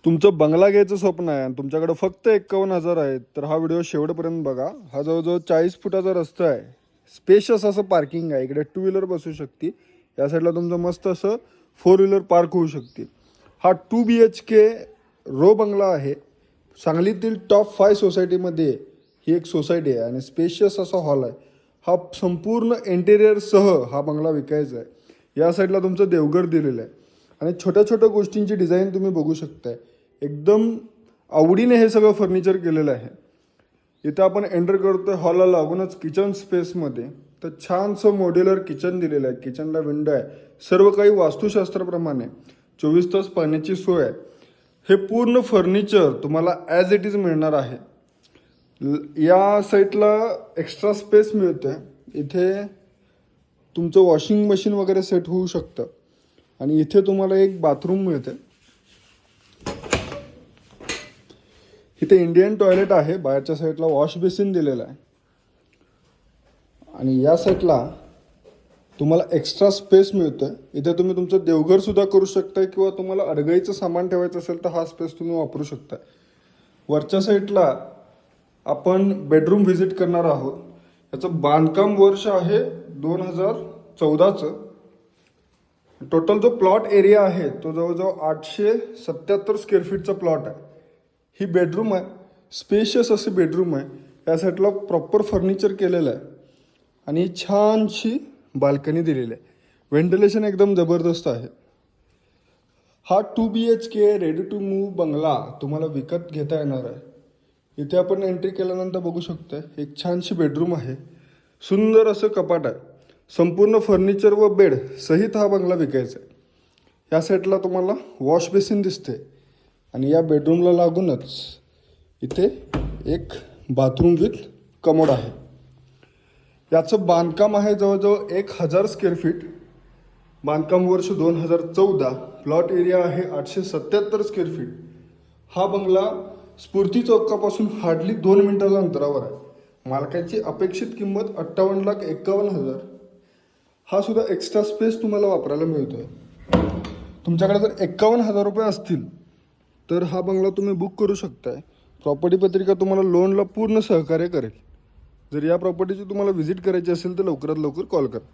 तुमचं बंगला घ्यायचं स्वप्न आहे आणि तुमच्याकडे फक्त 51,000 आहेत तर हा व्हिडिओ शेवटपर्यंत बघा. हा जवळजवळ 40 फुटाचा रस्ता आहे. स्पेशियस असं पार्किंग आहे. इकडे 2 व्हीलर बसू शकते. या साईडला तुमचं मस्त असं 4 व्हीलर पार्क होऊ शकते. हा 2 BHK रो बंगला आहे. सांगलीतील टॉप 5 सोसायटीमध्ये ही एक सोसायटी आहे आणि स्पेशियस असा हॉल आहे. हा संपूर्ण इंटेरियरसह हा बंगला विकायचा आहे. या साईडला तुमचं देवघर दिलेलं आहे आणि छोट्या छोट्या गोष्टींची डिझाईन तुम्ही बघू शकताय. एकदम आवडीने हे सगळं फर्निचर केलेलं आहे. इथं आपण एंटर करतोय हॉलला लागूनच किचन स्पेसमध्ये तर छानसं मॉड्युलर किचन दिलेलं आहे. किचनला विंडो आहे. सर्व काही वास्तुशास्त्राप्रमाणे 24 तास पाण्याची सोय आहे. हे पूर्ण फर्निचर तुम्हाला ॲज इट इज मिळणार आहे. या साईडला एक्स्ट्रा स्पेस मिळते. इथे तुमचं वॉशिंग मशीन वगैरे सेट होऊ शकतं आणि इथे तुम्हाला एक बाथरूम मिळते. इथे इंडियन टॉयलेट आहे. बाहेरच्या साईडला वॉश बेसिन दिलेला आहे आणि या साईडला तुम्हाला एक्स्ट्रा स्पेस मिळतोय. इथे तुम्ही तुमचं देवघर सुद्धा करू शकताय किंवा तुम्हाला अडगळीचं सामान ठेवायचं असेल तर हा स्पेस तुम्ही वापरू शकताय. वरच्या साईडला आपण बेडरूम व्हिजिट करणार आहोत. याचं बांधकाम वर्ष आहे 2014चं. टोटल जो प्लॉट एरिया आहे तो जवळजवळ 877 स्क्वेअर फीटचा प्लॉट आहे. ही बेडरूम आहे. स्पेशियस असे बेडरूम आहे. या साईडला प्रॉपर फर्निचर केलेलं आहे आणि छानशी बाल्कनी दिलेली आहे. व्हेंटिलेशन एकदम जबरदस्त आहे. हा 2 BHK रेडी टू मूव्ह बंगला तुम्हाला विकत घेता येणार आहे. इथे आपण एंट्री केल्यानंतर बघू शकतोय एक छानशी बेडरूम आहे. सुंदर असं कपाट आहे. संपूर्ण फर्निचर व बेड सहित हा बंगला विकायचा आहे. या साईडला तुम्हाला वॉश बेसिन दिसते आणि या बेडरूमला लागूनच इथे एक बाथरूम विथ कमोड आहे. याचं बांधकाम आहे जवळजवळ 1000 स्क्वेअर फीट. बांधकाम वर्ष 2014. प्लॉट एरिया आहे 877 स्क्वेअर फीट. हा बंगला स्फूर्ती चौकापासून हार्डली 2 मिनिटाच्या अंतरावर आहे. मालकाची अपेक्षित किंमत 58,51,000. हा सुद्धा एक्स्ट्रा स्पेस तुम्हाला वापरायला मिळतोय. तुमच्याकडे जर 51,000 रुपये असतील तर हा बंगला तुम्ही बुक करू शकताय. प्रॉपर्टी पत्रिका तुम्हाला लोनला पूर्ण सहकार्य करेल. जर या प्रॉपर्टीची तुम्हाला व्हिजिट करायची असेल तर लवकरात लवकर कॉल करा.